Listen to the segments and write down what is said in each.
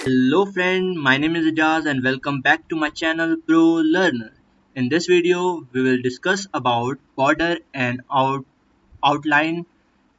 Hello friend, my name is Ijaz and welcome back to my channel BroLearners. In this video, we will discuss about border and outline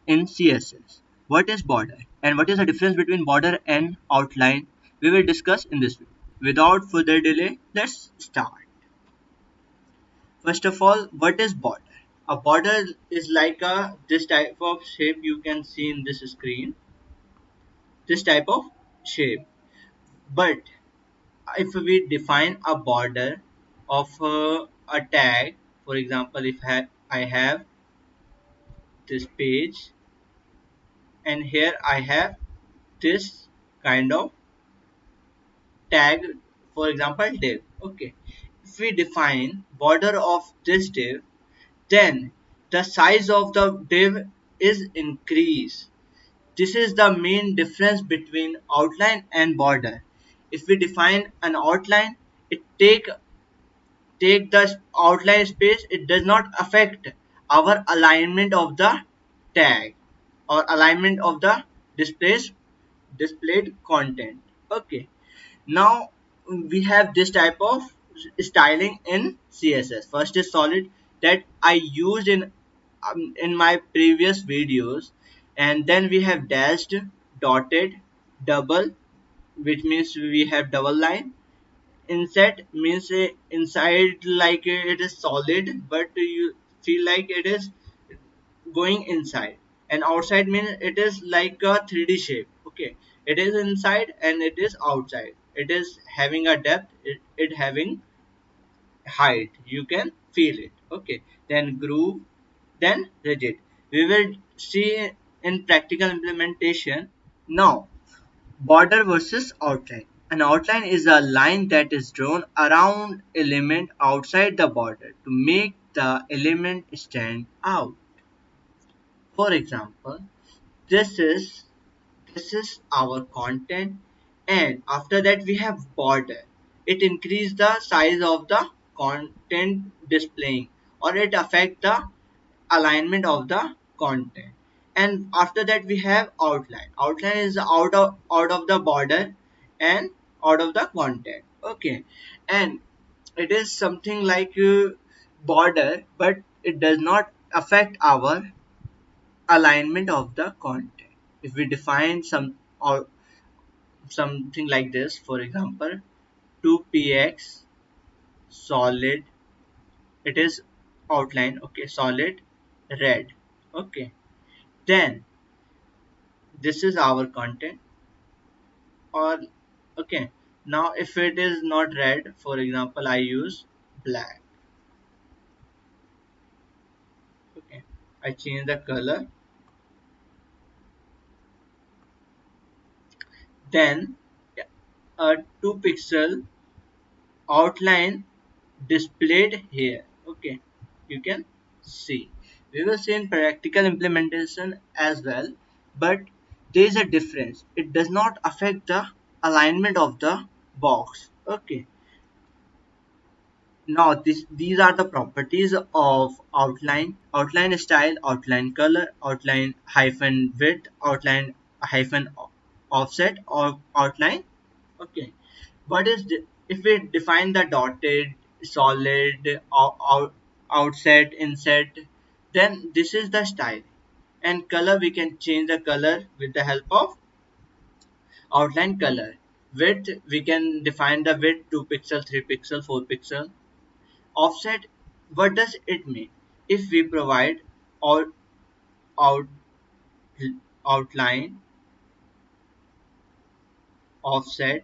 in CSS. What is border and what is the difference between border and outline? We will discuss in this video. Without further delay, let's start. First of all, what is border? A border is like this type of shape you can see in this screen. This type of shape. But if we define a border of a tag, for example, if I have this page and here I have this kind of tag, for example div. Okay, if we define border of this div, then the size of the div is increased. This is the main difference between outline and border. If we define an outline, it take the outline space, it does not affect our alignment of the tag or alignment of the displayed content. Okay, now we have this type of styling in CSS. First is solid that I used in my previous videos, and then we have dashed, dotted, double, which means we have double line. Inset means inside, like it is solid but you feel like it is going inside, and outside means it is like a 3D shape. Okay, it is inside and it is outside, it is having a depth, it having height, you can feel it. Okay, then groove, then rigid. We will see in practical implementation. Now, border versus outline. An outline is a line that is drawn around element outside the border to make the element stand out. For example, this is this is our content, and after that we have border. It increase the size of the content displaying, or it affect the alignment of the content. And after that we have outline. Outline is out of the border and out of the content. Okay, and it is something like border, but it does not affect our alignment of the content. If we define or something like this, for example, 2px solid, it is outline. Okay, solid red. Okay, then this is our content. Or okay, now if it is not red, for example, I use black. Okay, I change the color, then a 2 pixel outline displayed here. Okay, you can see. We will see in practical implementation as well, but there is a difference. It does not affect the alignment of the box. Okay, now these are the properties of outline. Outline style, outline color, outline hyphen width, outline hyphen offset, or outline. Okay, what is if we define the dotted, solid, outset, inset, then this is the style. And color, we can change the color with the help of outline color. Width, we can define the width 2 pixel, 3 pixel, 4 pixel. Offset, what does it mean? If we provide out, out outline offset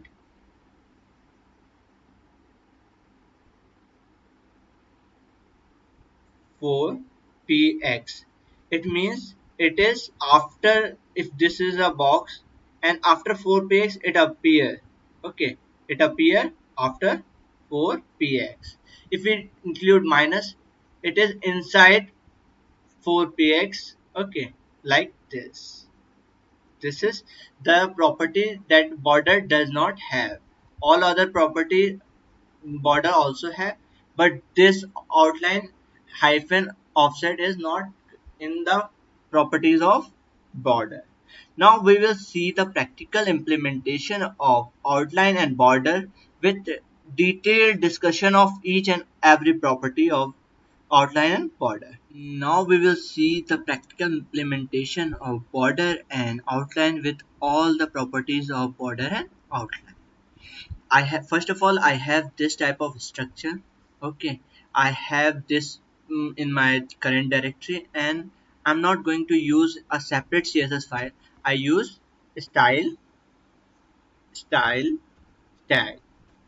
4px, it means it is after, if this is a box and after 4px it appear. Okay, it appear after 4px. If we include minus, it is inside 4px. Okay, like this is the property that border does not have. All other property border also have, but this outline hyphen offset is not in the properties of border. Now we will see the practical implementation of outline and border with detailed discussion of each and every property of outline and border. Now we will see the practical implementation of border and outline with all the properties of border and outline. I have first of all I have this type of structure. Okay, I have this in my current directory, and I'm not going to use a separate CSS file. I use style style tag.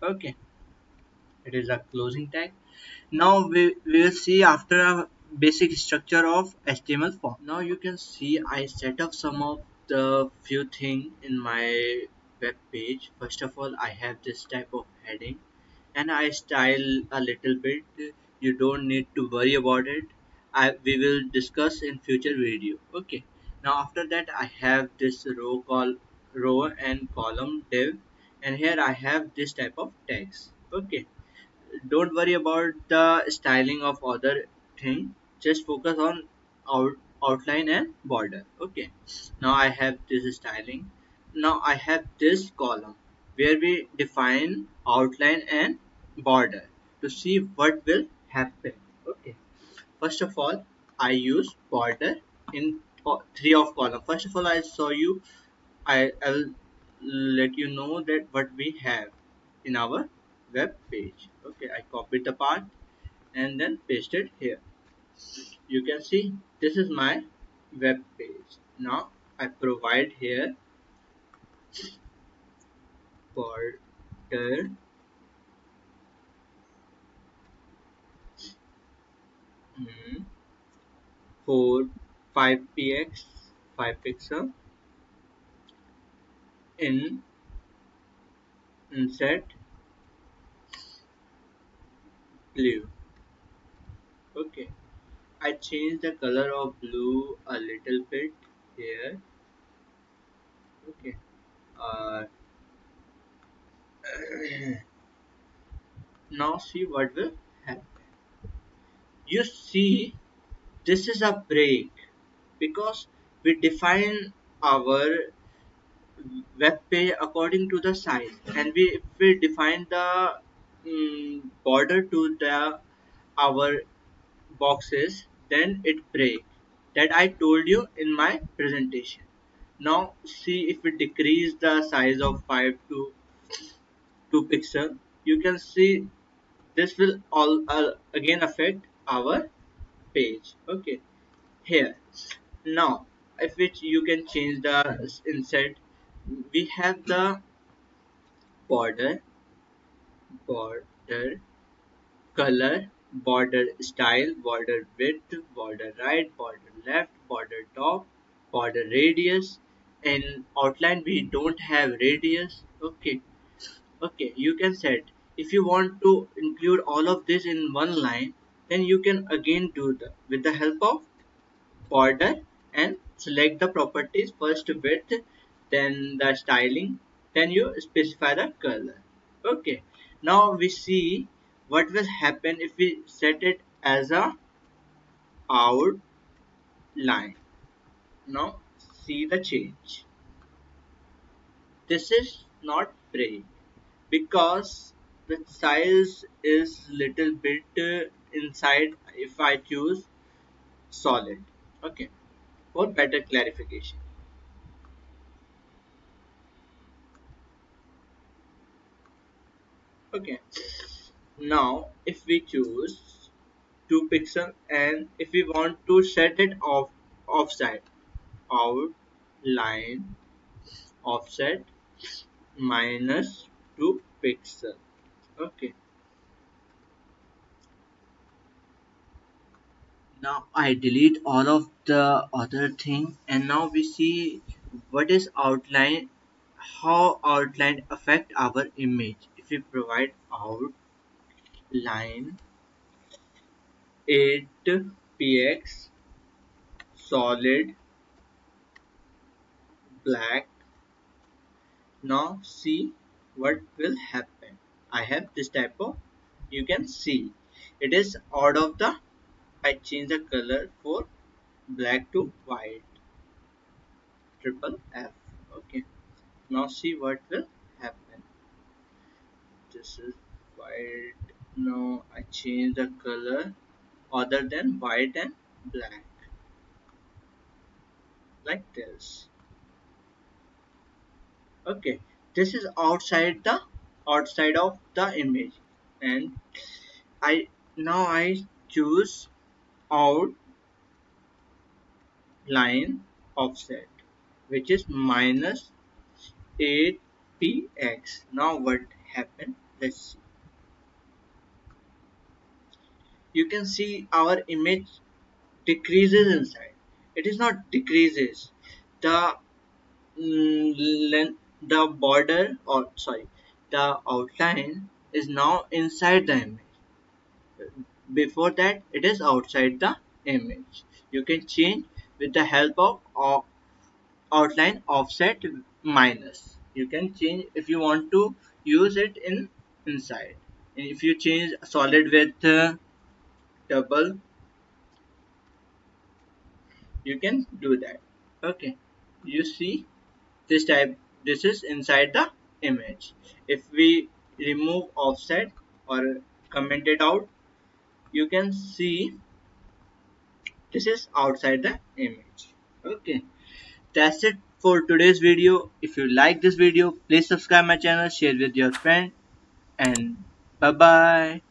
Okay, it is a closing tag. Now we will see after a basic structure of HTML form. Now you can see I set up some of the few things in my web page. First of all, I have this type of heading and I style a little bit. You don't need to worry about it. We will discuss in future video. Okay. Now after that I have this row and column div, and here I have this type of text. Okay, don't worry about the styling of other thing, just focus on outline and border. Okay, now I have this styling. Now I have this column where we define outline and border to see what will happen. Okay, first of all I use border in three of column. First of all I show you, I'll let you know that what we have in our web page. Okay, I copied the part and then pasted here. You can see this is my web page. Now I provide here border, 4 5 px 5 pixel in insert blue. Okay, I change the color of blue a little bit here. Okay, uh, now see what will happen. You see, this is a break because we define our web page according to the size, and we if we define the border to the our boxes, then it break. That I told you in my presentation. Now see, if we decrease the size of 5 to 2 pixel, you can see this will all again affect our page. Okay, here now if which you can change the insert. We have the border, border color, border style, border width, border right, border left, border top, border radius. In outline we don't have radius. Okay, okay, you can set. If you want to include all of this in one line, then you can again do the with the help of border and select the properties, first width, then the styling, then you specify the color. Okay, now we see what will happen if we set it as a outline. Now see the change. This is not break because the size is little bit inside if I choose solid. Okay, for better clarification. Okay, now if we choose 2 pixel, and if we want to set it offset, outline offset minus 2 pixel. Okay, now I delete all of the other thing, and now we see what is outline, how outline affect our image. If we provide outline 8 px solid black. Now see what will happen. I have this type of, you can see it is out of the, I change the color for black to white. triple F. Okay, now see what will happen. This is white. Now I change the color other than white and black, like this. Okay, this is outside of the image, and I now I choose outline offset, which is minus 8px. Now what happened? Let's see. You can see our image decreases inside. It is not decreases. The the border, or sorry, the outline is now inside the image. Before that, it is outside the image. You can change with the help of outline offset minus. You can change if you want to use it in inside. And if you change solid with double, you can do that. Okay, you see this type. This is inside the image. If we remove offset or comment it out, you can see this is outside the image. Okay, that's it for today's video. If you like this video, please subscribe my channel, share with your friend, and bye bye.